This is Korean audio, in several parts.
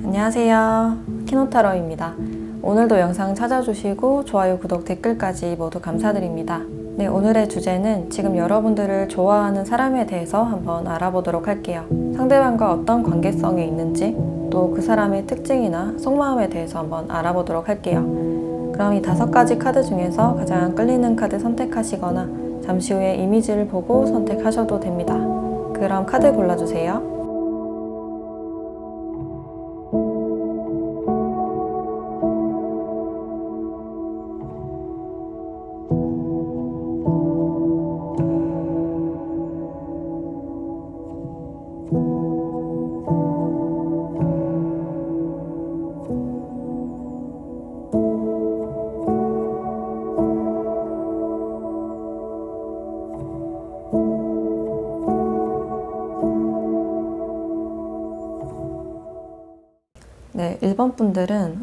안녕하세요. 키노타로입니다. 오늘도 영상 찾아주시고 좋아요, 구독, 댓글까지 모두 감사드립니다. 네, 오늘의 주제는 지금 여러분들을 좋아하는 사람에 대해서 한번 알아보도록 할게요. 상대방과 어떤 관계성이 있는지, 또 그 사람의 특징이나 속마음에 대해서 한번 알아보도록 할게요. 그럼 이 5가지 카드 중에서 가장 끌리는 카드 선택하시거나 잠시 후에 이미지를 보고 선택하셔도 됩니다. 그럼 카드 골라주세요. 네, 1번 분들은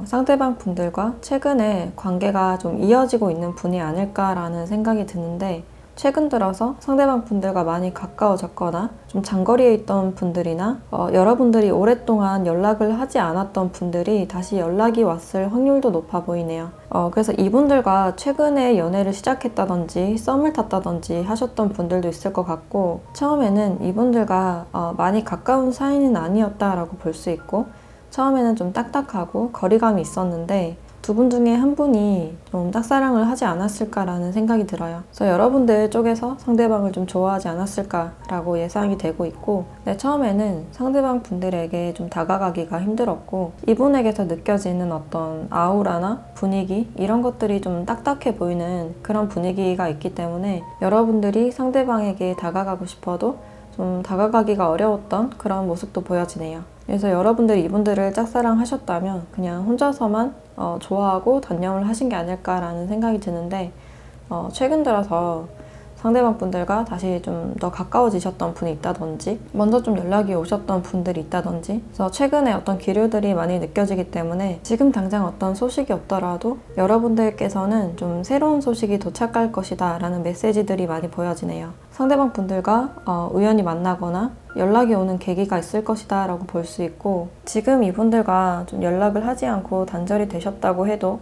상대방 분들과 최근에 관계가 좀 이어지고 있는 분이 아닐까라는 생각이 드는데, 최근 들어서 상대방 분들과 많이 가까워졌거나 좀 장거리에 있던 분들이나 여러분들이 오랫동안 연락을 하지 않았던 분들이 다시 연락이 왔을 확률도 높아 보이네요. 그래서 이분들과 최근에 연애를 시작했다든지 썸을 탔다든지 하셨던 분들도 있을 것 같고, 처음에는 이분들과 많이 가까운 사이는 아니었다라고 볼 수 있고, 처음에는 좀 딱딱하고 거리감이 있었는데 두 분 중에 한 분이 좀 짝사랑을 하지 않았을까라는 생각이 들어요. 그래서 여러분들 쪽에서 상대방을 좀 좋아하지 않았을까라고 예상이 되고 있고, 처음에는 상대방 분들에게 좀 다가가기가 힘들었고, 이분에게서 느껴지는 어떤 아우라나 분위기, 이런 것들이 좀 딱딱해 보이는 그런 분위기가 있기 때문에 여러분들이 상대방에게 다가가고 싶어도 좀 다가가기가 어려웠던 그런 모습도 보여지네요. 그래서 여러분들이 이분들을 짝사랑 하셨다면 그냥 혼자서만 좋아하고 단념을 하신 게 아닐까라는 생각이 드는데, 최근 들어서 상대방 분들과 다시 좀 더 가까워지셨던 분이 있다든지, 먼저 좀 연락이 오셨던 분들이 있다든지, 그래서 최근에 어떤 기류들이 많이 느껴지기 때문에 지금 당장 어떤 소식이 없더라도 여러분들께서는 좀 새로운 소식이 도착할 것이다 라는 메시지들이 많이 보여지네요. 상대방 분들과 우연히 만나거나 연락이 오는 계기가 있을 것이다 라고 볼 수 있고, 지금 이분들과 좀 연락을 하지 않고 단절이 되셨다고 해도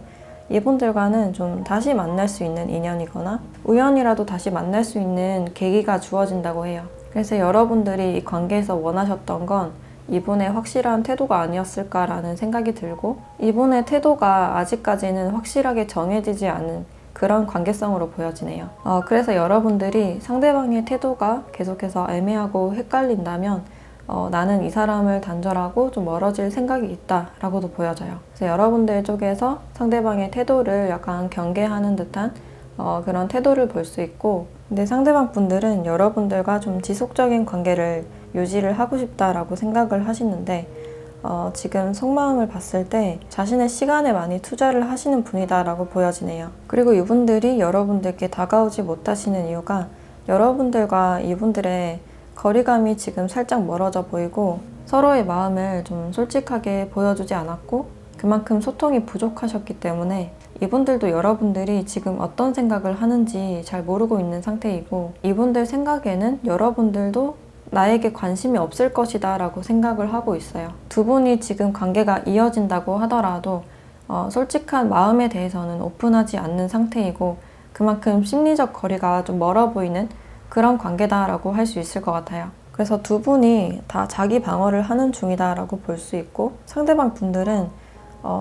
이분들과는 좀 다시 만날 수 있는 인연이거나 우연이라도 다시 만날 수 있는 계기가 주어진다고 해요. 그래서 여러분들이 이 관계에서 원하셨던 건 이분의 확실한 태도가 아니었을까라는 생각이 들고, 이분의 태도가 아직까지는 확실하게 정해지지 않은 그런 관계성으로 보여지네요. 그래서 여러분들이 상대방의 태도가 계속해서 애매하고 헷갈린다면 나는 이 사람을 단절하고 좀 멀어질 생각이 있다라고도 보여져요. 그래서 여러분들 쪽에서 상대방의 태도를 약간 경계하는 듯한 그런 태도를 볼 수 있고, 근데 상대방 분들은 여러분들과 좀 지속적인 관계를 유지를 하고 싶다라고 생각을 하시는데, 지금 속마음을 봤을 때 자신의 시간에 많이 투자를 하시는 분이다라고 보여지네요. 그리고 이분들이 여러분들께 다가오지 못하시는 이유가 여러분들과 이분들의 거리감이 지금 살짝 멀어져 보이고, 서로의 마음을 좀 솔직하게 보여주지 않았고, 그만큼 소통이 부족하셨기 때문에 이분들도 여러분들이 지금 어떤 생각을 하는지 잘 모르고 있는 상태이고, 이분들 생각에는 여러분들도 나에게 관심이 없을 것이다 라고 생각을 하고 있어요. 두 분이 지금 관계가 이어진다고 하더라도 솔직한 마음에 대해서는 오픈하지 않는 상태이고, 그만큼 심리적 거리가 좀 멀어 보이는 그런 관계다라고 할 수 있을 것 같아요. 그래서 두 분이 다 자기 방어를 하는 중이다라고 볼 수 있고, 상대방 분들은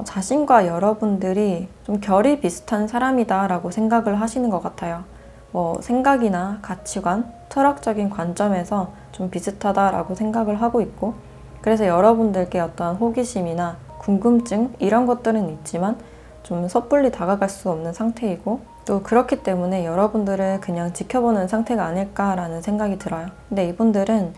자신과 여러분들이 좀 결이 비슷한 사람이다라고 생각을 하시는 것 같아요. 생각이나 가치관, 철학적인 관점에서 좀 비슷하다라고 생각을 하고 있고, 그래서 여러분들께 어떤 호기심이나 궁금증 이런 것들은 있지만 좀 섣불리 다가갈 수 없는 상태이고, 또 그렇기 때문에 여러분들을 그냥 지켜보는 상태가 아닐까라는 생각이 들어요. 근데 이분들은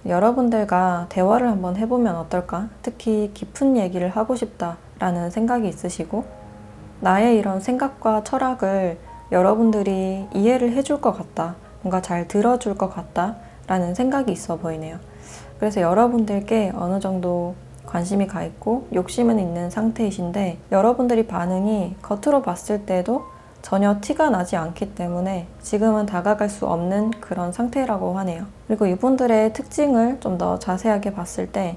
여러분들과 대화를 한번 해보면 어떨까? 특히 깊은 얘기를 하고 싶다라는 생각이 있으시고, 나의 이런 생각과 철학을 여러분들이 이해를 해줄 것 같다, 뭔가 잘 들어줄 것 같다 라는 생각이 있어 보이네요. 그래서 여러분들께 어느 정도 관심이 가 있고 욕심은 있는 상태이신데, 여러분들이 반응이 겉으로 봤을 때도 전혀 티가 나지 않기 때문에 지금은 다가갈 수 없는 그런 상태라고 하네요. 그리고 이분들의 특징을 좀 더 자세하게 봤을 때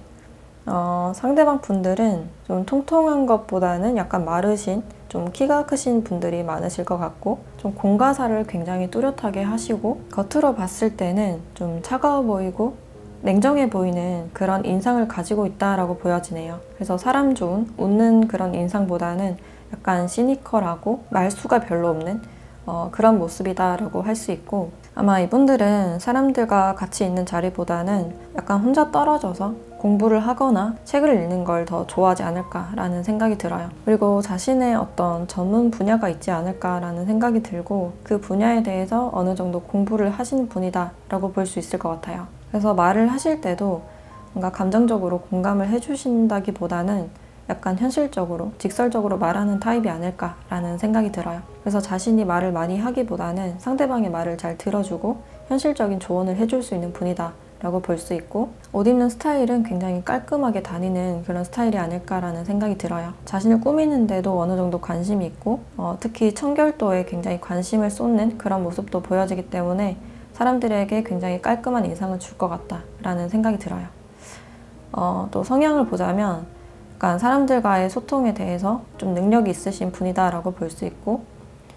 상대방 분들은 좀 통통한 것보다는 약간 마르신, 좀 키가 크신 분들이 많으실 것 같고, 좀 공과사를 굉장히 뚜렷하게 하시고, 겉으로 봤을 때는 좀 차가워 보이고 냉정해 보이는 그런 인상을 가지고 있다라고 보여지네요. 그래서 사람 좋은, 웃는 그런 인상보다는 약간 시니컬하고 말수가 별로 없는 그런 모습이다라고 할 수 있고, 아마 이분들은 사람들과 같이 있는 자리보다는 약간 혼자 떨어져서 공부를 하거나 책을 읽는 걸 더 좋아하지 않을까라는 생각이 들어요. 그리고 자신의 어떤 전문 분야가 있지 않을까라는 생각이 들고, 그 분야에 대해서 어느 정도 공부를 하시는 분이다라고 볼 수 있을 것 같아요. 그래서 말을 하실 때도 뭔가 감정적으로 공감을 해주신다기보다는 약간 현실적으로, 직설적으로 말하는 타입이 아닐까라는 생각이 들어요. 그래서 자신이 말을 많이 하기보다는 상대방의 말을 잘 들어주고 현실적인 조언을 해줄 수 있는 분이다 라고 볼 수 있고, 옷 입는 스타일은 굉장히 깔끔하게 다니는 그런 스타일이 아닐까라는 생각이 들어요. 자신을 꾸미는데도 어느 정도 관심이 있고, 특히 청결도에 굉장히 관심을 쏟는 그런 모습도 보여지기 때문에 사람들에게 굉장히 깔끔한 인상을 줄 것 같다라는 생각이 들어요. 또 성향을 보자면 약간 사람들과의 소통에 대해서 좀 능력이 있으신 분이다라고 볼 수 있고,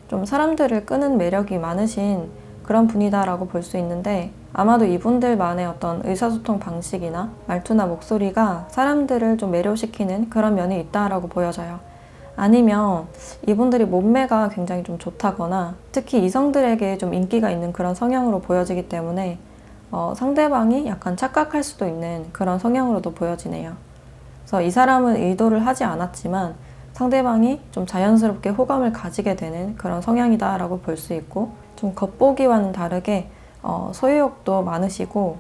좀 사람들을 끄는 매력이 많으신 그런 분이다라고 볼 수 있는데, 아마도 이분들만의 어떤 의사소통 방식이나 말투나 목소리가 사람들을 좀 매료시키는 그런 면이 있다라고 보여져요. 아니면 이분들이 몸매가 굉장히 좀 좋다거나 특히 이성들에게 좀 인기가 있는 그런 성향으로 보여지기 때문에 상대방이 약간 착각할 수도 있는 그런 성향으로도 보여지네요. 그래서 이 사람은 의도를 하지 않았지만 상대방이 좀 자연스럽게 호감을 가지게 되는 그런 성향이다라고 볼 수 있고, 좀 겉보기와는 다르게 소유욕도 많으시고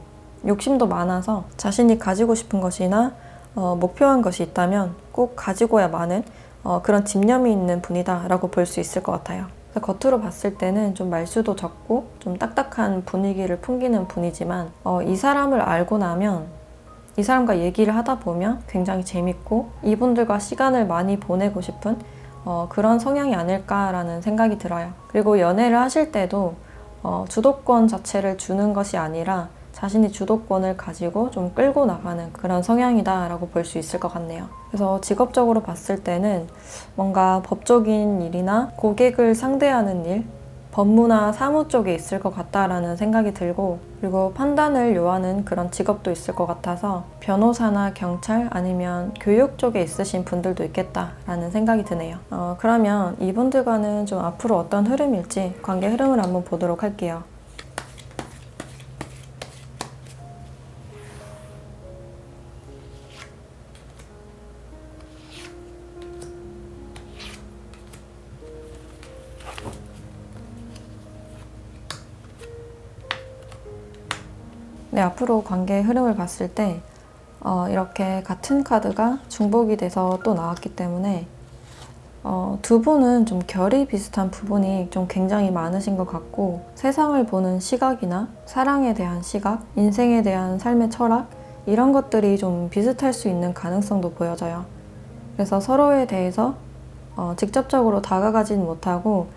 욕심도 많아서 자신이 가지고 싶은 것이나 목표한 것이 있다면 꼭 가지고야 마는 그런 집념이 있는 분이다라고 볼 수 있을 것 같아요. 겉으로 봤을 때는 좀 말수도 적고 좀 딱딱한 분위기를 풍기는 분이지만 이 사람을 알고 나면, 이 사람과 얘기를 하다 보면 굉장히 재밌고 이분들과 시간을 많이 보내고 싶은 그런 성향이 아닐까라는 생각이 들어요. 그리고 연애를 하실 때도 주도권 자체를 주는 것이 아니라 자신이 주도권을 가지고 좀 끌고 나가는 그런 성향이다라고 볼 수 있을 것 같네요. 그래서 직업적으로 봤을 때는 뭔가 법적인 일이나 고객을 상대하는 일, 법무나 사무 쪽에 있을 것 같다라는 생각이 들고, 그리고 판단을 요하는 그런 직업도 있을 것 같아서 변호사나 경찰 아니면 교육 쪽에 있으신 분들도 있겠다라는 생각이 드네요. 그러면 이분들과는 좀 앞으로 어떤 흐름일지 관계 흐름을 한번 보도록 할게요. 네, 앞으로 관계 흐름을 봤을 때 이렇게 같은 카드가 중복이 돼서 또 나왔기 때문에 두 분은 좀 결이 비슷한 부분이 좀 굉장히 많으신 것 같고, 세상을 보는 시각이나 사랑에 대한 시각, 인생에 대한 삶의 철학, 이런 것들이 좀 비슷할 수 있는 가능성도 보여져요. 그래서 서로에 대해서 직접적으로 다가가진 못하고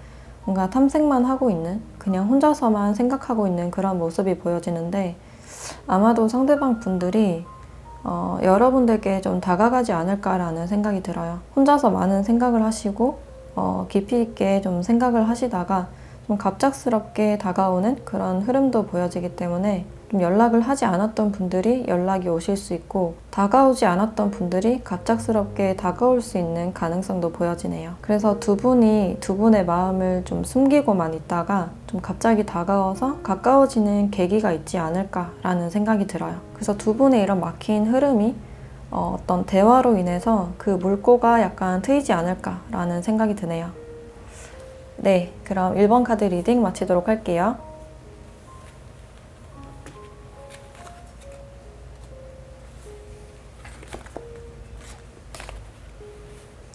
뭔가 탐색만 하고 있는, 그냥 혼자서만 생각하고 있는 그런 모습이 보여지는데, 아마도 상대방 분들이 여러분들께 좀 다가가지 않을까라는 생각이 들어요. 혼자서 많은 생각을 하시고 깊이 있게 좀 생각을 하시다가 좀 갑작스럽게 다가오는 그런 흐름도 보여지기 때문에 좀 연락을 하지 않았던 분들이 연락이 오실 수 있고, 다가오지 않았던 분들이 갑작스럽게 다가올 수 있는 가능성도 보여지네요. 그래서 두 분이 두 분의 마음을 좀 숨기고만 있다가 좀 갑자기 다가와서 가까워지는 계기가 있지 않을까라는 생각이 들어요. 그래서 두 분의 이런 막힌 흐름이 어떤 대화로 인해서 그 물꼬가 약간 트이지 않을까라는 생각이 드네요. 네, 그럼 1번 카드 리딩 마치도록 할게요.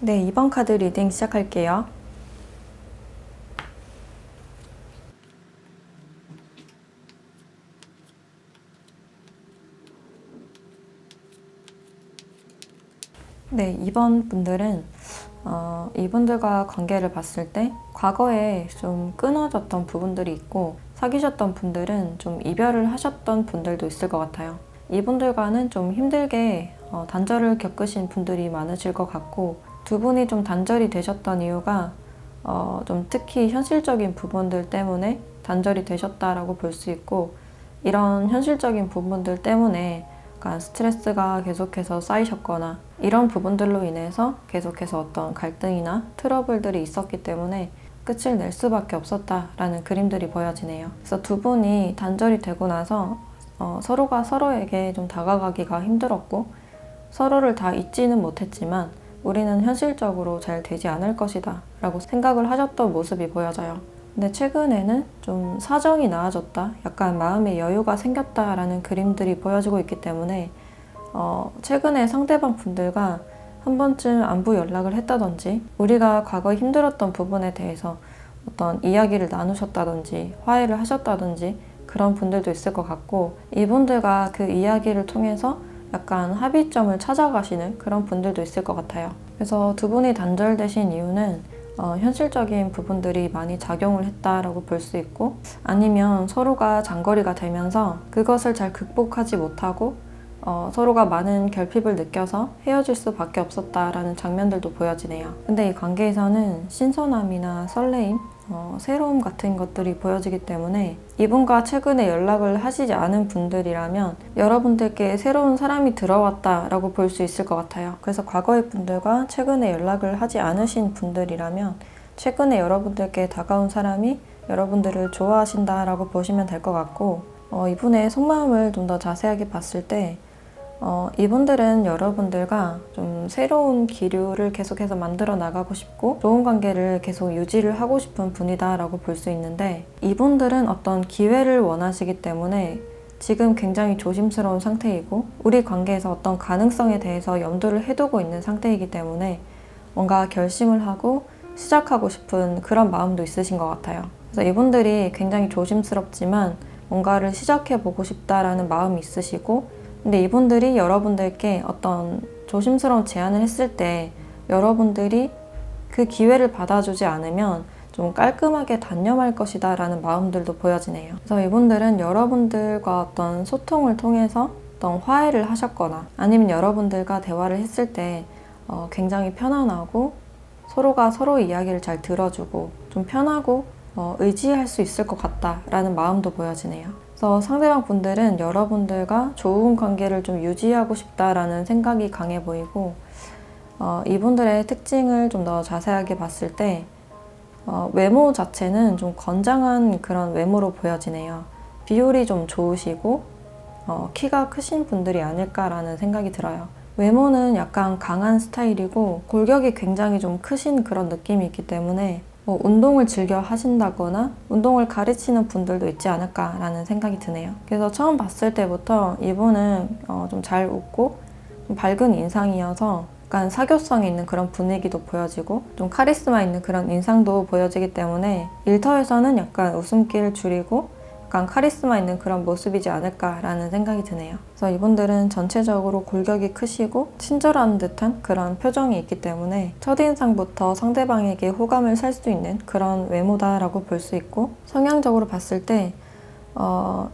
네, 2번 카드 리딩 시작할게요. 네, 2번 분들은 이분들과 관계를 봤을 때 과거에 좀 끊어졌던 부분들이 있고, 사귀셨던 분들은 좀 이별을 하셨던 분들도 있을 것 같아요. 이분들과는 좀 힘들게 단절을 겪으신 분들이 많으실 것 같고, 두 분이 좀 단절이 되셨던 이유가 좀 특히 현실적인 부분들 때문에 단절이 되셨다라고 볼 수 있고, 이런 현실적인 부분들 때문에 약간 스트레스가 계속해서 쌓이셨거나 이런 부분들로 인해서 계속해서 어떤 갈등이나 트러블들이 있었기 때문에 끝을 낼 수밖에 없었다라는 그림들이 보여지네요. 그래서 두 분이 단절이 되고 나서 서로가 서로에게 좀 다가가기가 힘들었고, 서로를 다 잊지는 못했지만 우리는 현실적으로 잘 되지 않을 것이다 라고 생각을 하셨던 모습이 보여져요. 근데 최근에는 좀 사정이 나아졌다, 약간 마음의 여유가 생겼다라는 그림들이 보여지고 있기 때문에 최근에 상대방 분들과 한 번쯤 안부 연락을 했다든지, 우리가 과거에 힘들었던 부분에 대해서 어떤 이야기를 나누셨다든지 화해를 하셨다든지 그런 분들도 있을 것 같고, 이분들과 그 이야기를 통해서 약간 합의점을 찾아가시는 그런 분들도 있을 것 같아요. 그래서 두 분이 단절되신 이유는 현실적인 부분들이 많이 작용을 했다라고 볼 수 있고, 아니면 서로가 장거리가 되면서 그것을 잘 극복하지 못하고 서로가 많은 결핍을 느껴서 헤어질 수밖에 없었다라는 장면들도 보여지네요. 근데 이 관계에서는 신선함이나 설레임, 새로움 같은 것들이 보여지기 때문에 이분과 최근에 연락을 하시지 않은 분들이라면 여러분들께 새로운 사람이 들어왔다라고 볼 수 있을 것 같아요. 그래서 과거의 분들과 최근에 연락을 하지 않으신 분들이라면 최근에 여러분들께 다가온 사람이 여러분들을 좋아하신다라고 보시면 될 것 같고, 이분의 속마음을 좀 더 자세하게 봤을 때 이분들은 여러분들과 좀 새로운 기류를 계속해서 만들어 나가고 싶고 좋은 관계를 계속 유지를 하고 싶은 분이다라고 볼 수 있는데, 이분들은 어떤 기회를 원하시기 때문에 지금 굉장히 조심스러운 상태이고 우리 관계에서 어떤 가능성에 대해서 염두를 해두고 있는 상태이기 때문에 뭔가 결심을 하고 시작하고 싶은 그런 마음도 있으신 것 같아요. 그래서 이분들이 굉장히 조심스럽지만 뭔가를 시작해보고 싶다라는 마음이 있으시고, 근데 이분들이 여러분들께 어떤 조심스러운 제안을 했을 때 여러분들이 그 기회를 받아주지 않으면 좀 깔끔하게 단념할 것이다 라는 마음들도 보여지네요. 그래서 이분들은 여러분들과 어떤 소통을 통해서 어떤 화해를 하셨거나 아니면 여러분들과 대화를 했을 때 굉장히 편안하고 서로가 서로 이야기를 잘 들어주고 좀 편하고 의지할 수 있을 것 같다라는 마음도 보여지네요. 그래서 상대방 분들은 여러분들과 좋은 관계를 좀 유지하고 싶다라는 생각이 강해 보이고, 이분들의 특징을 좀 더 자세하게 봤을 때 외모 자체는 좀 건장한 그런 외모로 보여지네요. 비율이 좀 좋으시고 키가 크신 분들이 아닐까라는 생각이 들어요. 외모는 약간 강한 스타일이고 골격이 굉장히 좀 크신 그런 느낌이 있기 때문에 운동을 즐겨 하신다거나 운동을 가르치는 분들도 있지 않을까라는 생각이 드네요. 그래서 처음 봤을 때부터 이분은 좀 잘 웃고 좀 밝은 인상이어서 약간 사교성이 있는 그런 분위기도 보여지고 좀 카리스마 있는 그런 인상도 보여지기 때문에 일터에서는 약간 웃음기를 줄이고 약간 카리스마 있는 그런 모습이지 않을까라는 생각이 드네요. 그래서 이분들은 전체적으로 골격이 크시고 친절한 듯한 그런 표정이 있기 때문에 첫인상부터 상대방에게 호감을 살 수 있는 그런 외모다라고 볼 수 있고, 성향적으로 봤을 때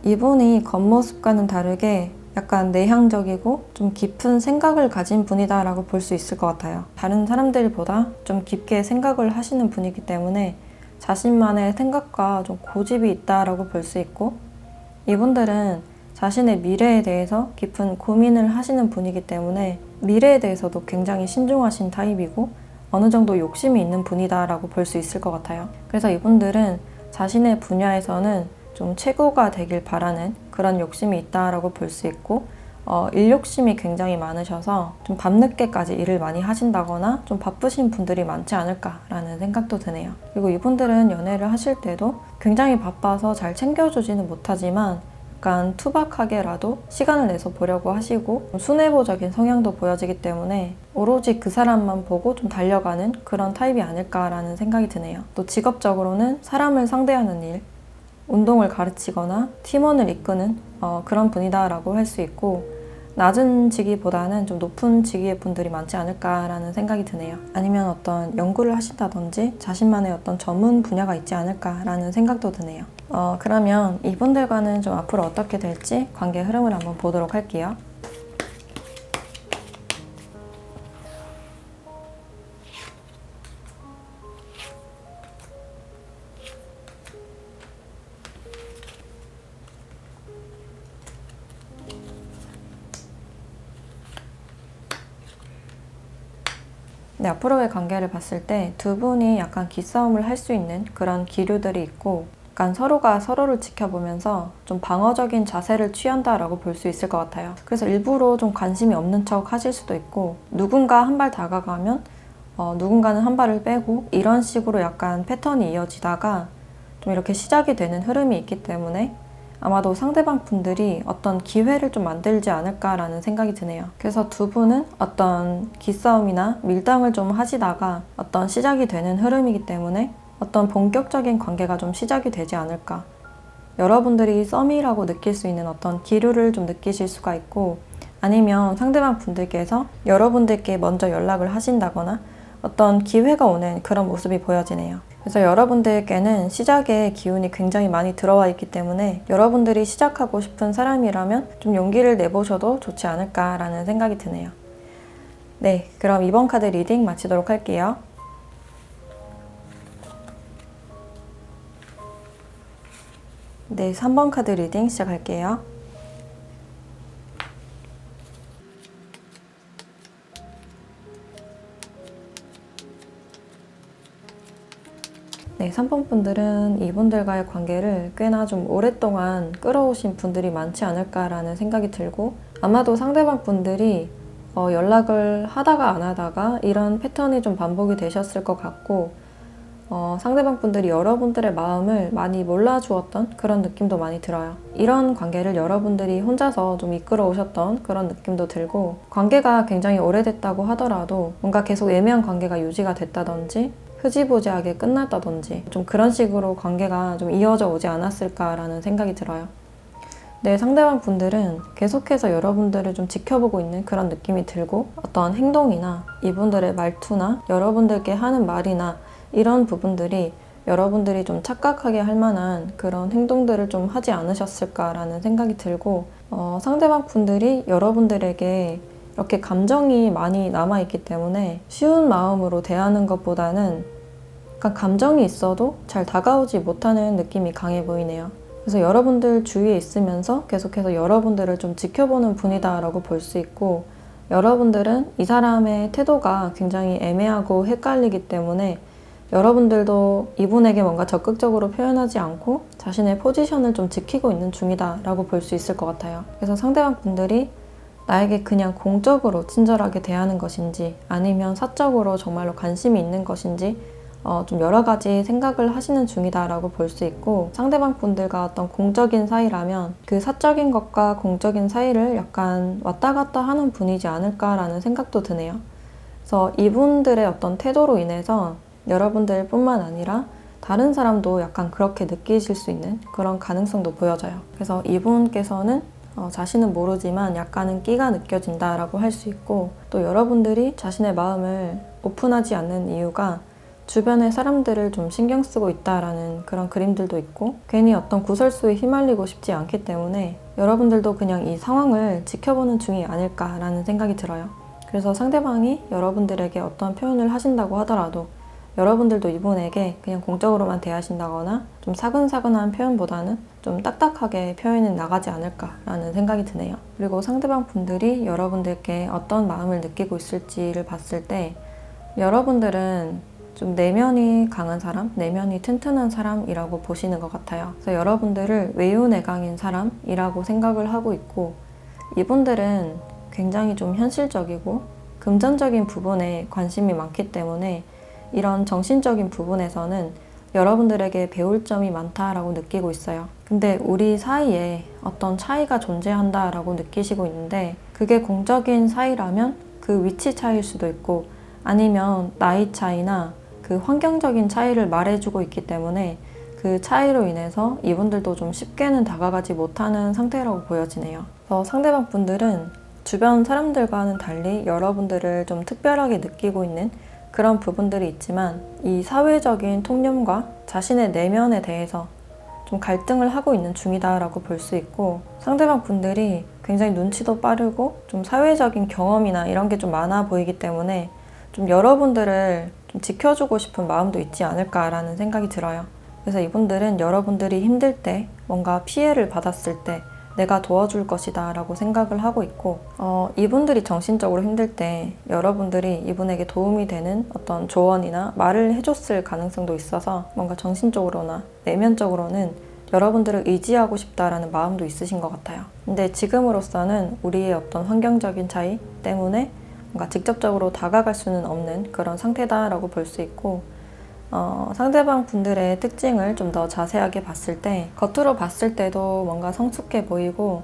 이분이 겉모습과는 다르게 약간 내향적이고 좀 깊은 생각을 가진 분이다라고 볼 수 있을 것 같아요. 다른 사람들보다 좀 깊게 생각을 하시는 분이기 때문에 자신만의 생각과 좀 고집이 있다라고 볼 수 있고, 이분들은 자신의 미래에 대해서 깊은 고민을 하시는 분이기 때문에 미래에 대해서도 굉장히 신중하신 타입이고 어느 정도 욕심이 있는 분이다라고 볼 수 있을 것 같아요. 그래서 이분들은 자신의 분야에서는 좀 최고가 되길 바라는 그런 욕심이 있다라고 볼 수 있고, 일 욕심이 굉장히 많으셔서 좀 밤늦게까지 일을 많이 하신다거나 좀 바쁘신 분들이 많지 않을까라는 생각도 드네요. 그리고 이분들은 연애를 하실 때도 굉장히 바빠서 잘 챙겨주지는 못하지만 약간 투박하게라도 시간을 내서 보려고 하시고 순애보적인 성향도 보여지기 때문에 오로지 그 사람만 보고 좀 달려가는 그런 타입이 아닐까라는 생각이 드네요. 또 직업적으로는 사람을 상대하는 일, 운동을 가르치거나 팀원을 이끄는 그런 분이다라고 할 수 있고, 낮은 직위보다는 좀 높은 직위의 분들이 많지 않을까라는 생각이 드네요. 아니면 어떤 연구를 하신다든지 자신만의 어떤 전문 분야가 있지 않을까라는 생각도 드네요. 그러면 이분들과는 좀 앞으로 어떻게 될지 관계 흐름을 한번 보도록 할게요. 네, 앞으로의 관계를 봤을 때 두 분이 약간 기싸움을 할 수 있는 그런 기류들이 있고 약간 서로가 서로를 지켜보면서 좀 방어적인 자세를 취한다라고 볼 수 있을 것 같아요. 그래서 일부러 좀 관심이 없는 척 하실 수도 있고 누군가 한 발 다가가면 누군가는 한 발을 빼고 이런 식으로 약간 패턴이 이어지다가 좀 이렇게 시작이 되는 흐름이 있기 때문에 아마도 상대방 분들이 어떤 기회를 좀 만들지 않을까라는 생각이 드네요. 그래서 두 분은 어떤 기싸움이나 밀당을 좀 하시다가 어떤 시작이 되는 흐름이기 때문에 어떤 본격적인 관계가 좀 시작이 되지 않을까. 여러분들이 썸이라고 느낄 수 있는 어떤 기류를 좀 느끼실 수가 있고 아니면 상대방 분들께서 여러분들께 먼저 연락을 하신다거나 어떤 기회가 오는 그런 모습이 보여지네요. 그래서 여러분들께는 시작의 기운이 굉장히 많이 들어와 있기 때문에 여러분들이 시작하고 싶은 사람이라면 좀 용기를 내보셔도 좋지 않을까라는 생각이 드네요. 네, 그럼 이번 카드 리딩 마치도록 할게요. 네, 3번 카드 리딩 시작할게요. 네, 3번 분들은 이분들과의 관계를 꽤나 좀 오랫동안 끌어오신 분들이 많지 않을까라는 생각이 들고 아마도 상대방 분들이 연락을 하다가 안 하다가 이런 패턴이 좀 반복이 되셨을 것 같고 상대방 분들이 여러분들의 마음을 많이 몰라주었던 그런 느낌도 많이 들어요. 이런 관계를 여러분들이 혼자서 좀 이끌어 오셨던 그런 느낌도 들고 관계가 굉장히 오래됐다고 하더라도 뭔가 계속 애매한 관계가 유지가 됐다든지 흐지부지하게 끝났다든지 좀 그런 식으로 관계가 좀 이어져 오지 않았을까라는 생각이 들어요. 네, 상대방 분들은 계속해서 여러분들을 좀 지켜보고 있는 그런 느낌이 들고 어떤 행동이나 이분들의 말투나 여러분들께 하는 말이나 이런 부분들이 여러분들이 좀 착각하게 할 만한 그런 행동들을 좀 하지 않으셨을까라는 생각이 들고 상대방 분들이 여러분들에게 이렇게 감정이 많이 남아있기 때문에 쉬운 마음으로 대하는 것보다는 약간 감정이 있어도 잘 다가오지 못하는 느낌이 강해 보이네요. 그래서 여러분들 주위에 있으면서 계속해서 여러분들을 좀 지켜보는 분이다라고 볼 수 있고 여러분들은 이 사람의 태도가 굉장히 애매하고 헷갈리기 때문에 여러분들도 이분에게 뭔가 적극적으로 표현하지 않고 자신의 포지션을 좀 지키고 있는 중이다라고 볼 수 있을 것 같아요. 그래서 상대방 분들이 나에게 그냥 공적으로 친절하게 대하는 것인지 아니면 사적으로 정말로 관심이 있는 것인지 좀 여러 가지 생각을 하시는 중이다라고 볼 수 있고 상대방 분들과 어떤 공적인 사이라면 그 사적인 것과 공적인 사이를 약간 왔다 갔다 하는 분이지 않을까라는 생각도 드네요. 그래서 이분들의 어떤 태도로 인해서 여러분들 뿐만 아니라 다른 사람도 약간 그렇게 느끼실 수 있는 그런 가능성도 보여져요. 그래서 이분께서는 자신은 모르지만 약간은 끼가 느껴진다라고 할 수 있고 또 여러분들이 자신의 마음을 오픈하지 않는 이유가 주변의 사람들을 좀 신경 쓰고 있다라는 그런 그림들도 있고 괜히 어떤 구설수에 휘말리고 싶지 않기 때문에 여러분들도 그냥 이 상황을 지켜보는 중이 아닐까라는 생각이 들어요. 그래서 상대방이 여러분들에게 어떤 표현을 하신다고 하더라도 여러분들도 이분에게 그냥 공적으로만 대하신다거나 좀 사근사근한 표현보다는 좀 딱딱하게 표현이 나가지 않을까라는 생각이 드네요. 그리고 상대방 분들이 여러분들께 어떤 마음을 느끼고 있을지를 봤을 때 여러분들은 좀 내면이 강한 사람, 내면이 튼튼한 사람이라고 보시는 것 같아요. 그래서 여러분들을 외유내강인 사람이라고 생각을 하고 있고 이분들은 굉장히 좀 현실적이고 금전적인 부분에 관심이 많기 때문에 이런 정신적인 부분에서는 여러분들에게 배울 점이 많다라고 느끼고 있어요. 근데 우리 사이에 어떤 차이가 존재한다라고 느끼시고 있는데 그게 공적인 사이라면 그 위치 차이일 수도 있고 아니면 나이 차이나 그 환경적인 차이를 말해주고 있기 때문에 그 차이로 인해서 이분들도 좀 쉽게는 다가가지 못하는 상태라고 보여지네요. 그래서 상대방 분들은 주변 사람들과는 달리 여러분들을 좀 특별하게 느끼고 있는 그런 부분들이 있지만 이 사회적인 통념과 자신의 내면에 대해서 좀 갈등을 하고 있는 중이다라고 볼 수 있고 상대방 분들이 굉장히 눈치도 빠르고 좀 사회적인 경험이나 이런 게 좀 많아 보이기 때문에 좀 여러분들을 좀 지켜주고 싶은 마음도 있지 않을까라는 생각이 들어요. 그래서 이분들은 여러분들이 힘들 때 뭔가 피해를 받았을 때 내가 도와줄 것이다 라고 생각을 하고 있고, 이분들이 정신적으로 힘들 때 여러분들이 이분에게 도움이 되는 어떤 조언이나 말을 해줬을 가능성도 있어서 뭔가 정신적으로나 내면적으로는 여러분들을 의지하고 싶다라는 마음도 있으신 것 같아요. 근데 지금으로서는 우리의 어떤 환경적인 차이 때문에 뭔가 직접적으로 다가갈 수는 없는 그런 상태다라고 볼 수 있고, 상대방 분들의 특징을 좀 더 자세하게 봤을 때 겉으로 봤을 때도 뭔가 성숙해 보이고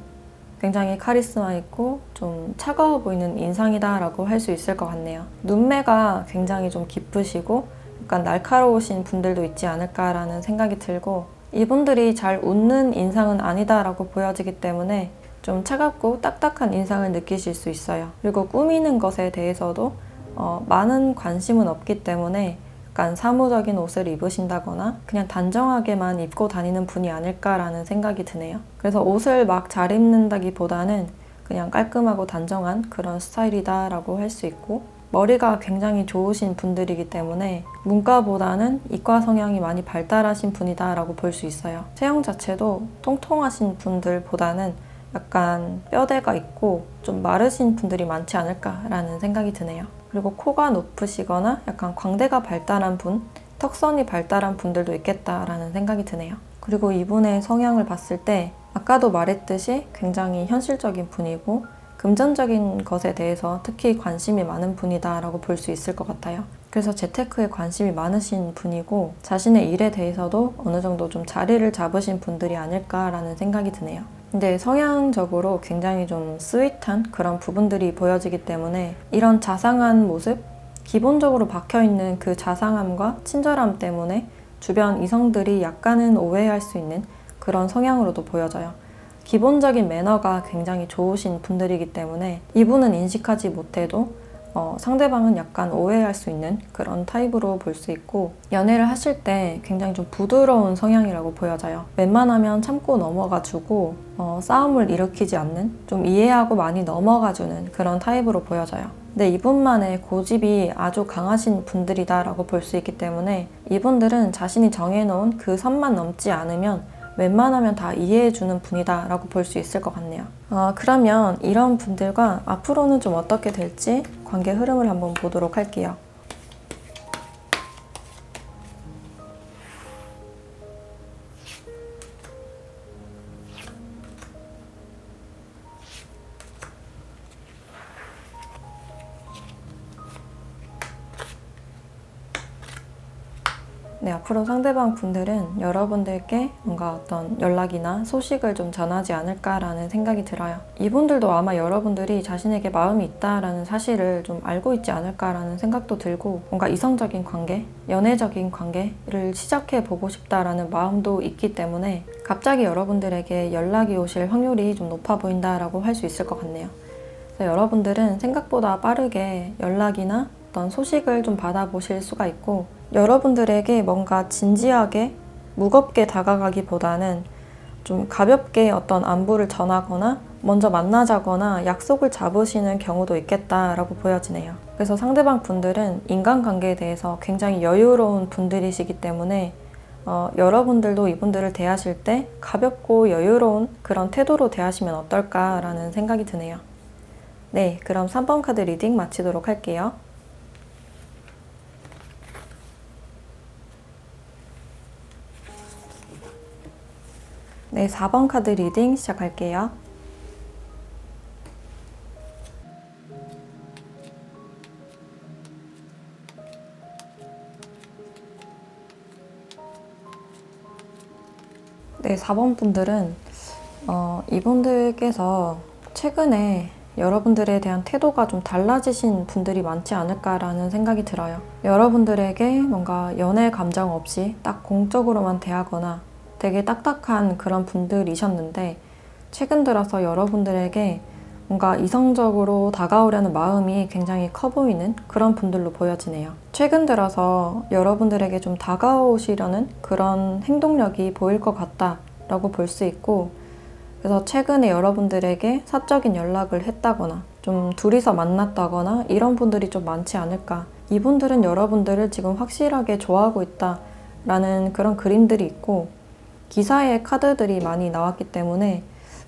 굉장히 카리스마 있고 좀 차가워 보이는 인상이다 라고 할 수 있을 것 같네요. 눈매가 굉장히 좀 깊으시고 약간 날카로우신 분들도 있지 않을까라는 생각이 들고, 이분들이 잘 웃는 인상은 아니다 라고 보여지기 때문에 좀 차갑고 딱딱한 인상을 느끼실 수 있어요. 그리고 꾸미는 것에 대해서도 많은 관심은 없기 때문에 약간 사무적인 옷을 입으신다거나 그냥 단정하게만 입고 다니는 분이 아닐까라는 생각이 드네요. 그래서 옷을 막 잘 입는다기보다는 그냥 깔끔하고 단정한 그런 스타일이다 라고 할 수 있고, 머리가 굉장히 좋으신 분들이기 때문에 문과보다는 이과 성향이 많이 발달하신 분이다 라고 볼 수 있어요. 체형 자체도 통통하신 분들보다는 약간 뼈대가 있고 좀 마르신 분들이 많지 않을까라는 생각이 드네요. 그리고 코가 높으시거나 약간 광대가 발달한 분, 턱선이 발달한 분들도 있겠다라는 생각이 드네요. 그리고 이분의 성향을 봤을 때 아까도 말했듯이 굉장히 현실적인 분이고 금전적인 것에 대해서 특히 관심이 많은 분이다라고 볼 수 있을 것 같아요. 그래서 재테크에 관심이 많으신 분이고 자신의 일에 대해서도 어느 정도 좀 자리를 잡으신 분들이 아닐까라는 생각이 드네요. 근데 성향적으로 굉장히 좀 스윗한 그런 부분들이 보여지기 때문에 이런 자상한 모습, 기본적으로 박혀있는 그 자상함과 친절함 때문에 주변 이성들이 약간은 오해할 수 있는 그런 성향으로도 보여져요. 기본적인 매너가 굉장히 좋으신 분들이기 때문에 이분은 인식하지 못해도 상대방은 약간 오해할 수 있는 그런 타입으로 볼 수 있고, 연애를 하실 때 굉장히 좀 부드러운 성향이라고 보여져요. 웬만하면 참고 넘어가주고 싸움을 일으키지 않는, 좀 이해하고 많이 넘어가주는 그런 타입으로 보여져요. 근데 이분만의 고집이 아주 강하신 분들이다라고 볼 수 있기 때문에 이분들은 자신이 정해놓은 그 선만 넘지 않으면 웬만하면 다 이해해주는 분이다 라고 볼 수 있을 것 같네요. 그러면 이런 분들과 앞으로는 좀 어떻게 될지 관계 흐름을 한번 보도록 할게요. 네, 앞으로 상대방 분들은 여러분들께 뭔가 어떤 연락이나 소식을 좀 전하지 않을까라는 생각이 들어요. 이분들도 아마 여러분들이 자신에게 마음이 있다라는 사실을 좀 알고 있지 않을까라는 생각도 들고, 뭔가 이성적인 관계, 연애적인 관계를 시작해보고 싶다라는 마음도 있기 때문에 갑자기 여러분들에게 연락이 오실 확률이 좀 높아 보인다라고 할 수 있을 것 같네요. 그래서 여러분들은 생각보다 빠르게 연락이나 어떤 소식을 좀 받아보실 수가 있고, 여러분들에게 뭔가 진지하게 무겁게 다가가기보다는 좀 가볍게 어떤 안부를 전하거나 먼저 만나자거나 약속을 잡으시는 경우도 있겠다라고 보여지네요. 그래서 상대방 분들은 인간관계에 대해서 굉장히 여유로운 분들이시기 때문에 여러분들도 이분들을 대하실 때 가볍고 여유로운 그런 태도로 대하시면 어떨까라는 생각이 드네요. 네, 그럼 3번 카드 리딩 마치도록 할게요. 네, 4번 카드 리딩 시작할게요. 네, 4번 분들은 이분들께서 최근에 여러분들에 대한 태도가 좀 달라지신 분들이 많지 않을까라는 생각이 들어요. 여러분들에게 뭔가 연애 감정 없이 딱 공적으로만 대하거나 되게 딱딱한 그런 분들이셨는데, 최근 들어서 여러분들에게 뭔가 이성적으로 다가오려는 마음이 굉장히 커 보이는 그런 분들로 보여지네요. 최근 들어서 여러분들에게 좀 다가오시려는 그런 행동력이 보일 것 같다라고 볼 수 있고, 그래서 최근에 여러분들에게 사적인 연락을 했다거나 좀 둘이서 만났다거나 이런 분들이 좀 많지 않을까. 이분들은 여러분들을 지금 확실하게 좋아하고 있다라는 그런 그림들이 있고, 기사의 카드들이 많이 나왔기 때문에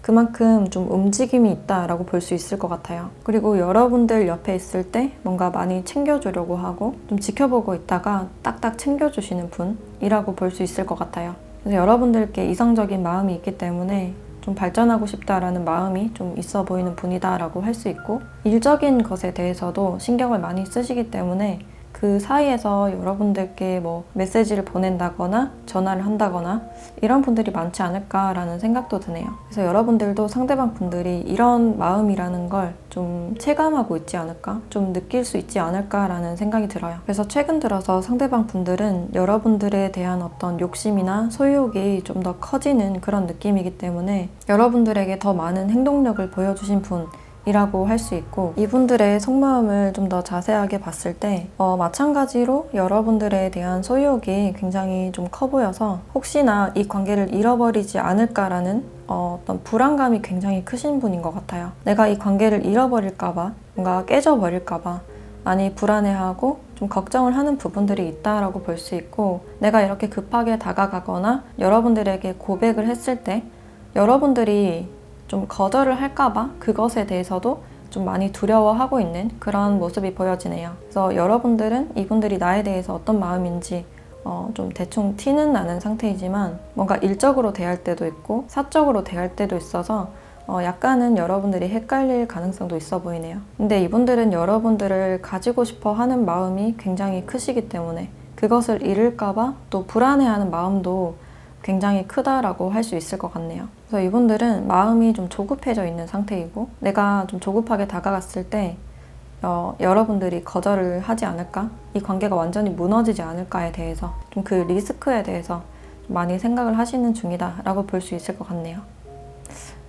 그만큼 좀 움직임이 있다라고 볼 수 있을 것 같아요. 그리고 여러분들 옆에 있을 때 뭔가 많이 챙겨주려고 하고 좀 지켜보고 있다가 딱딱 챙겨주시는 분이라고 볼 수 있을 것 같아요. 그래서 여러분들께 이성적인 마음이 있기 때문에 좀 발전하고 싶다라는 마음이 좀 있어 보이는 분이다라고 할 수 있고, 일적인 것에 대해서도 신경을 많이 쓰시기 때문에 그 사이에서 여러분들께 뭐 메시지를 보낸다거나 전화를 한다거나 이런 분들이 많지 않을까라는 생각도 드네요. 그래서 여러분들도 상대방 분들이 이런 마음이라는 걸 좀 체감하고 있지 않을까? 좀 느낄 수 있지 않을까라는 생각이 들어요. 그래서 최근 들어서 상대방 분들은 여러분들에 대한 어떤 욕심이나 소유욕이 좀 더 커지는 그런 느낌이기 때문에 여러분들에게 더 많은 행동력을 보여주신 분 이라고 할 수 있고, 이분들의 속마음을 좀 더 자세하게 봤을 때 마찬가지로 여러분들에 대한 소유욕이 굉장히 좀 커 보여서 혹시나 이 관계를 잃어버리지 않을까라는 어떤 불안감이 굉장히 크신 분인 것 같아요. 내가 이 관계를 잃어버릴까봐, 뭔가 깨져버릴까봐 많이 불안해하고 좀 걱정을 하는 부분들이 있다라고 볼 수 있고, 내가 이렇게 급하게 다가가거나 여러분들에게 고백을 했을 때 여러분들이 좀 거절을 할까봐 그것에 대해서도 좀 많이 두려워하고 있는 그런 모습이 보여지네요. 그래서 여러분들은 이분들이 나에 대해서 어떤 마음인지 좀 대충 티는 나는 상태이지만 뭔가 일적으로 대할 때도 있고 사적으로 대할 때도 있어서 약간은 여러분들이 헷갈릴 가능성도 있어 보이네요. 근데 이분들은 여러분들을 가지고 싶어 하는 마음이 굉장히 크시기 때문에 그것을 잃을까봐 또 불안해하는 마음도 굉장히 크다라고 할 수 있을 것 같네요. 그래서 이분들은 마음이 좀 조급해져 있는 상태이고, 내가 좀 조급하게 다가갔을 때 여러분들이 거절을 하지 않을까? 이 관계가 완전히 무너지지 않을까에 대해서 좀 그 리스크에 대해서 좀 많이 생각을 하시는 중이다라고 볼 수 있을 것 같네요.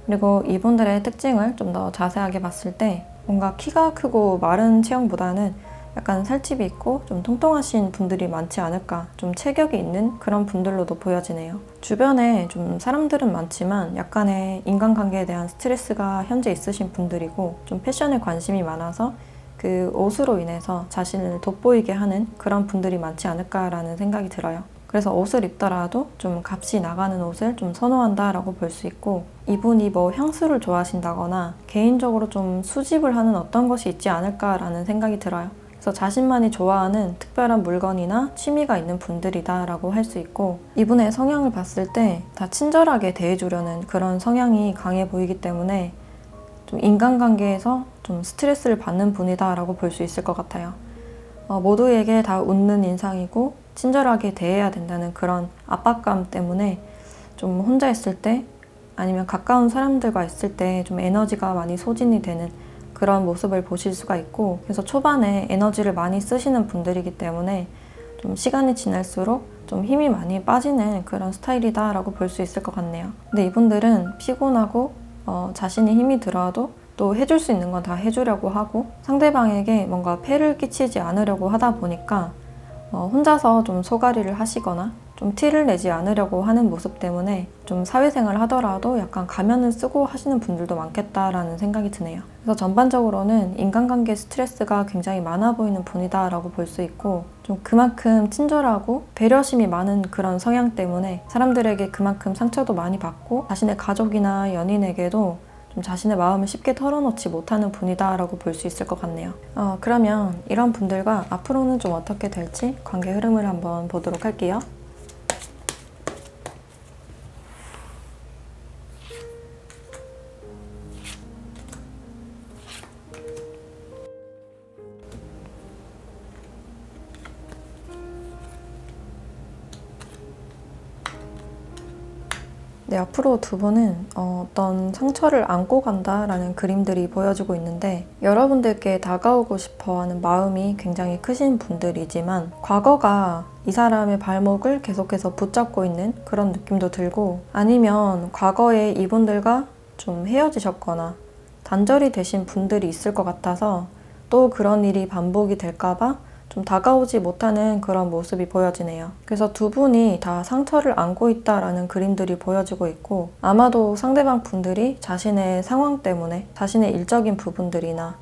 그리고 이분들의 특징을 좀 더 자세하게 봤을 때 뭔가 키가 크고 마른 체형보다는 약간 살집이 있고 좀 통통하신 분들이 많지 않을까, 좀 체격이 있는 그런 분들로도 보여지네요. 주변에 좀 사람들은 많지만 약간의 인간관계에 대한 스트레스가 현재 있으신 분들이고, 좀 패션에 관심이 많아서 그 옷으로 인해서 자신을 돋보이게 하는 그런 분들이 많지 않을까라는 생각이 들어요. 그래서 옷을 입더라도 좀 값이 나가는 옷을 좀 선호한다라고 볼 수 있고, 이분이 뭐 향수를 좋아하신다거나 개인적으로 좀 수집을 하는 어떤 것이 있지 않을까라는 생각이 들어요. 그래서 자신만이 좋아하는 특별한 물건이나 취미가 있는 분들이다라고 할 수 있고, 이분의 성향을 봤을 때 다 친절하게 대해주려는 그런 성향이 강해 보이기 때문에 좀 인간관계에서 좀 스트레스를 받는 분이다라고 볼 수 있을 것 같아요. 모두에게 다 웃는 인상이고 친절하게 대해야 된다는 그런 압박감 때문에 좀 혼자 있을 때 아니면 가까운 사람들과 있을 때 좀 에너지가 많이 소진이 되는 그런 모습을 보실 수가 있고, 그래서 초반에 에너지를 많이 쓰시는 분들이기 때문에 좀 시간이 지날수록 좀 힘이 많이 빠지는 그런 스타일이다라고 볼 수 있을 것 같네요. 근데 이분들은 피곤하고 자신이 힘이 들어도 또 해줄 수 있는 건 다 해주려고 하고, 상대방에게 뭔가 폐를 끼치지 않으려고 하다 보니까 혼자서 좀 소가리를 하시거나 좀 티를 내지 않으려고 하는 모습 때문에 좀 사회생활을 하더라도 약간 가면을 쓰고 하시는 분들도 많겠다라는 생각이 드네요. 그래서 전반적으로는 인간관계 스트레스가 굉장히 많아 보이는 분이다라고 볼 수 있고, 좀 그만큼 친절하고 배려심이 많은 그런 성향 때문에 사람들에게 그만큼 상처도 많이 받고 자신의 가족이나 연인에게도 좀 자신의 마음을 쉽게 털어놓지 못하는 분이다라고 볼 수 있을 것 같네요. 그러면 이런 분들과 앞으로는 좀 어떻게 될지 관계 흐름을 한번 보도록 할게요. 네, 앞으로 두 분은 어떤 상처를 안고 간다라는 그림들이 보여지고 있는데, 여러분들께 다가오고 싶어하는 마음이 굉장히 크신 분들이지만 과거가 이 사람의 발목을 계속해서 붙잡고 있는 그런 느낌도 들고, 아니면 과거에 이분들과 좀 헤어지셨거나 단절이 되신 분들이 있을 것 같아서 또 그런 일이 반복이 될까봐 좀 다가오지 못하는 그런 모습이 보여지네요. 그래서 두 분이 다 상처를 안고 있다라는 그림들이 보여지고 있고, 아마도 상대방 분들이 자신의 상황 때문에 자신의 일적인 부분들이나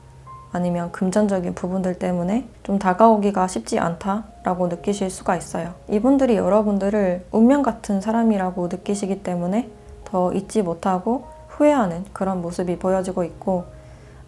아니면 금전적인 부분들 때문에 좀 다가오기가 쉽지 않다라고 느끼실 수가 있어요. 이분들이 여러분들을 운명 같은 사람이라고 느끼시기 때문에 더 잊지 못하고 후회하는 그런 모습이 보여지고 있고,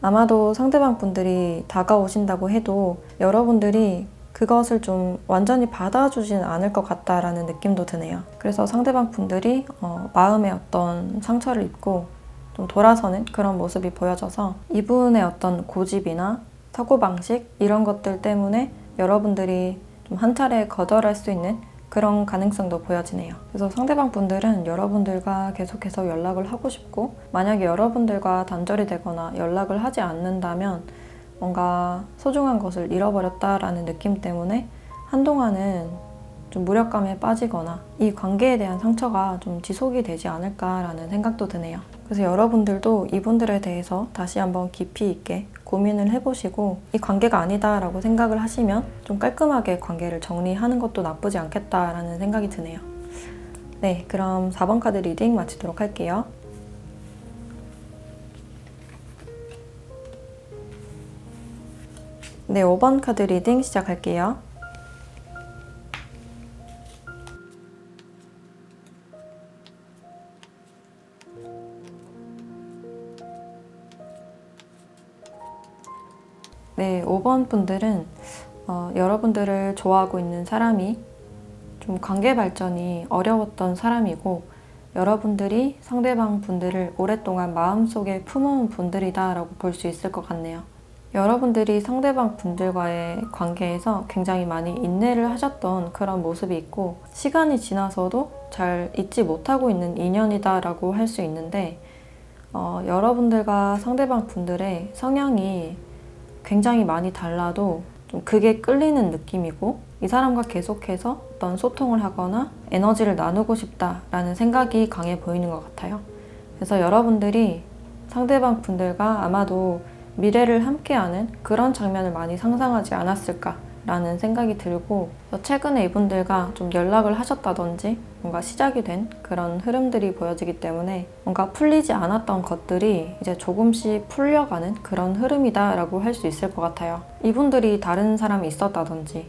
아마도 상대방 분들이 다가오신다고 해도 여러분들이 그것을 좀 완전히 받아주진 않을 것 같다라는 느낌도 드네요. 그래서 상대방 분들이 마음에 어떤 상처를 입고 좀 돌아서는 그런 모습이 보여져서 이분의 어떤 고집이나 사고방식 이런 것들 때문에 여러분들이 좀 한 차례 거절할 수 있는 그런 가능성도 보여지네요. 그래서 상대방 분들은 여러분들과 계속해서 연락을 하고 싶고, 만약에 여러분들과 단절이 되거나 연락을 하지 않는다면 뭔가 소중한 것을 잃어버렸다라는 느낌 때문에 한동안은 좀 무력감에 빠지거나 이 관계에 대한 상처가 좀 지속이 되지 않을까라는 생각도 드네요. 그래서 여러분들도 이분들에 대해서 다시 한번 깊이 있게 고민을 해보시고, 이 관계가 아니다라고 생각을 하시면 좀 깔끔하게 관계를 정리하는 것도 나쁘지 않겠다라는 생각이 드네요. 네, 그럼 4번 카드 리딩 마치도록 할게요. 네, 5번 카드 리딩 시작할게요. 네, 5번 분들은 여러분들을 좋아하고 있는 사람이 좀 관계 발전이 어려웠던 사람이고, 여러분들이 상대방 분들을 오랫동안 마음속에 품어온 분들이다라고 볼 수 있을 것 같네요. 여러분들이 상대방 분들과의 관계에서 굉장히 많이 인내를 하셨던 그런 모습이 있고, 시간이 지나서도 잘 잊지 못하고 있는 인연이다라고 할 수 있는데, 여러분들과 상대방 분들의 성향이 굉장히 많이 달라도 좀 그게 끌리는 느낌이고, 이 사람과 계속해서 어떤 소통을 하거나 에너지를 나누고 싶다라는 생각이 강해 보이는 것 같아요. 그래서 여러분들이 상대방 분들과 아마도 미래를 함께하는 그런 장면을 많이 상상하지 않았을까라는 생각이 들고, 최근에 이분들과 좀 연락을 하셨다든지 뭔가 시작이 된 그런 흐름들이 보여지기 때문에 뭔가 풀리지 않았던 것들이 이제 조금씩 풀려가는 그런 흐름이다라고 할 수 있을 것 같아요. 이분들이 다른 사람이 있었다든지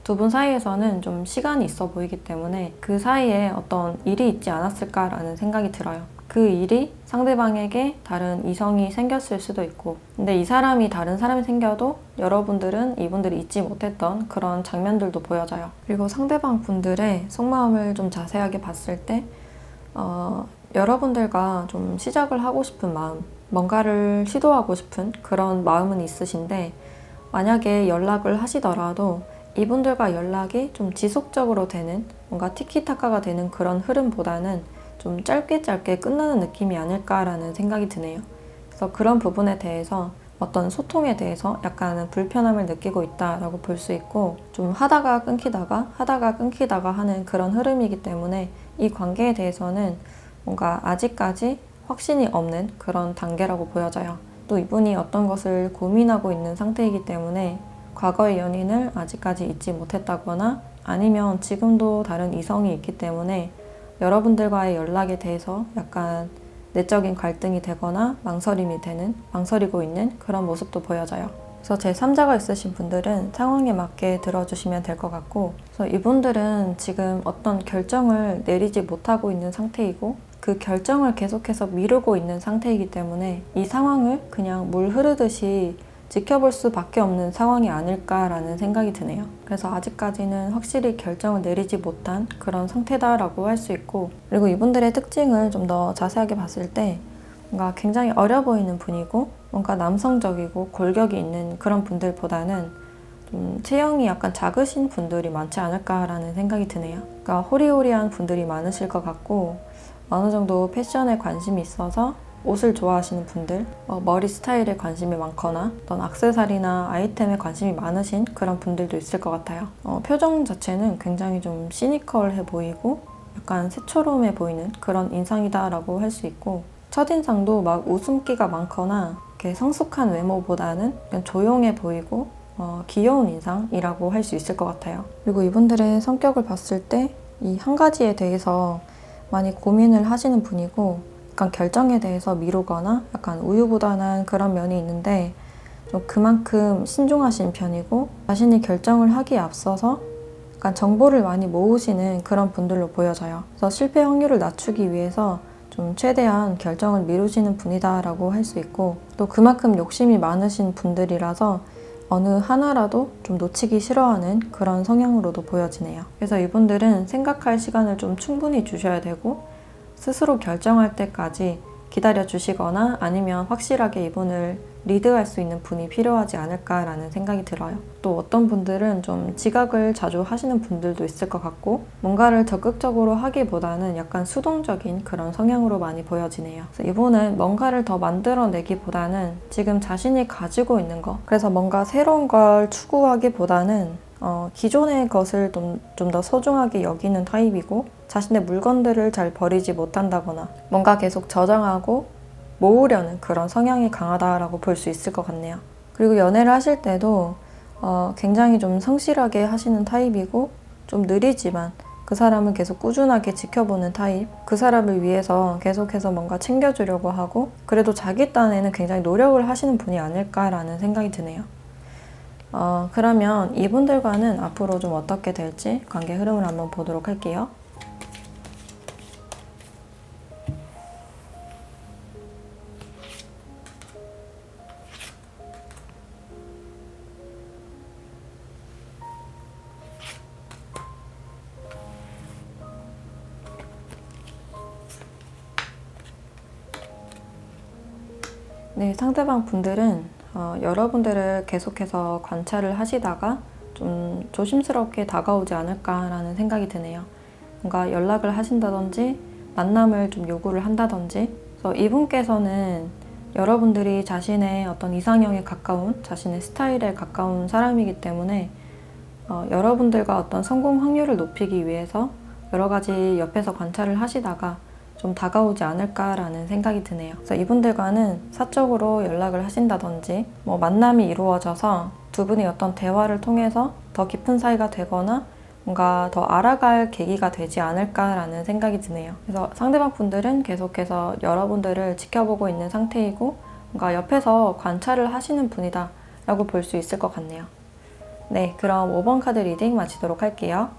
두 분 사이에서는 좀 시간이 있어 보이기 때문에 그 사이에 어떤 일이 있지 않았을까라는 생각이 들어요. 그 일이 상대방에게 다른 이성이 생겼을 수도 있고, 근데 이 사람이 다른 사람이 생겨도 여러분들은 이분들이 잊지 못했던 그런 장면들도 보여져요. 그리고 상대방 분들의 속마음을 좀 자세하게 봤을 때 여러분들과 좀 시작을 하고 싶은 마음, 뭔가를 시도하고 싶은 그런 마음은 있으신데, 만약에 연락을 하시더라도 이분들과 연락이 좀 지속적으로 되는, 뭔가 티키타카가 되는 그런 흐름보다는 좀 짧게 끝나는 느낌이 아닐까라는 생각이 드네요. 그래서 그런 부분에 대해서 어떤 소통에 대해서 약간은 불편함을 느끼고 있다라고 볼 수 있고, 좀 하다가 끊기다가 하는 그런 흐름이기 때문에 이 관계에 대해서는 뭔가 아직까지 확신이 없는 그런 단계라고 보여져요. 또 이분이 어떤 것을 고민하고 있는 상태이기 때문에 과거의 연인을 아직까지 잊지 못했다거나, 아니면 지금도 다른 이성이 있기 때문에 여러분들과의 연락에 대해서 약간 내적인 갈등이 되거나 망설이고 있는 그런 모습도 보여져요. 그래서 제3자가 있으신 분들은 상황에 맞게 들어주시면 될 것 같고, 그래서 이분들은 지금 어떤 결정을 내리지 못하고 있는 상태이고, 그 결정을 계속해서 미루고 있는 상태이기 때문에 이 상황을 그냥 물 흐르듯이 지켜볼 수밖에 없는 상황이 아닐까라는 생각이 드네요. 그래서 아직까지는 확실히 결정을 내리지 못한 그런 상태다라고 할 수 있고, 그리고 이분들의 특징을 좀 더 자세하게 봤을 때 뭔가 굉장히 어려 보이는 분이고, 뭔가 남성적이고 골격이 있는 그런 분들보다는 좀 체형이 약간 작으신 분들이 많지 않을까라는 생각이 드네요. 그러니까 호리호리한 분들이 많으실 것 같고, 어느 정도 패션에 관심이 있어서 옷을 좋아하시는 분들, 머리 스타일에 관심이 많거나 어떤 액세서리나 아이템에 관심이 많으신 그런 분들도 있을 것 같아요. 표정 자체는 굉장히 좀 시니컬해 보이고 약간 새초롬해 보이는 그런 인상이다라고 할 수 있고, 첫인상도 막 웃음기가 많거나 이렇게 성숙한 외모보다는 그냥 조용해 보이고 귀여운 인상이라고 할 수 있을 것 같아요. 그리고 이분들의 성격을 봤을 때 이 한 가지에 대해서 많이 고민을 하시는 분이고, 약간 결정에 대해서 미루거나 약간 우유부단한 그런 면이 있는데, 좀 그만큼 신중하신 편이고, 자신이 결정을 하기에 앞서서 약간 정보를 많이 모으시는 그런 분들로 보여져요. 그래서 실패 확률을 낮추기 위해서 좀 좀 최대한 결정을 미루시는 분이다라고 할 수 있고, 또 그만큼 욕심이 많으신 분들이라서 어느 하나라도 좀 놓치기 싫어하는 그런 성향으로도 보여지네요. 그래서 이분들은 생각할 시간을 좀 충분히 주셔야 되고, 스스로 결정할 때까지 기다려 주시거나 아니면 확실하게 이분을 리드할 수 있는 분이 필요하지 않을까라는 생각이 들어요. 또 어떤 분들은 좀 지각을 자주 하시는 분들도 있을 것 같고, 뭔가를 적극적으로 하기보다는 약간 수동적인 그런 성향으로 많이 보여지네요. 그래서 이분은 뭔가를 더 만들어내기보다는 지금 자신이 가지고 있는 거, 그래서 뭔가 새로운 걸 추구하기보다는 기존의 것을 좀 더 소중하게 여기는 타입이고, 자신의 물건들을 잘 버리지 못한다거나 뭔가 계속 저장하고 모으려는 그런 성향이 강하다라고 볼 수 있을 것 같네요. 그리고 연애를 하실 때도 굉장히 좀 성실하게 하시는 타입이고, 좀 느리지만 그 사람을 계속 꾸준하게 지켜보는 타입, 그 사람을 위해서 계속해서 뭔가 챙겨주려고 하고, 그래도 자기 딴에는 굉장히 노력을 하시는 분이 아닐까라는 생각이 드네요. 그러면 이분들과는 앞으로 좀 어떻게 될지 관계 흐름을 한번 보도록 할게요. 네, 상대방 분들은 여러분들을 계속해서 관찰을 하시다가 좀 조심스럽게 다가오지 않을까라는 생각이 드네요. 뭔가 연락을 하신다든지 만남을 좀 요구를 한다든지, 그래서 이분께서는 여러분들이 자신의 어떤 이상형에 가까운, 자신의 스타일에 가까운 사람이기 때문에 여러분들과 어떤 성공 확률을 높이기 위해서 여러 가지 옆에서 관찰을 하시다가 좀 다가오지 않을까라는 생각이 드네요. 그래서 이분들과는 사적으로 연락을 하신다든지 뭐 만남이 이루어져서 두 분이 어떤 대화를 통해서 더 깊은 사이가 되거나 뭔가 더 알아갈 계기가 되지 않을까라는 생각이 드네요. 그래서 상대방 분들은 계속해서 여러분들을 지켜보고 있는 상태이고, 뭔가 옆에서 관찰을 하시는 분이다 라고 볼 수 있을 것 같네요. 네, 그럼 5번 카드 리딩 마치도록 할게요.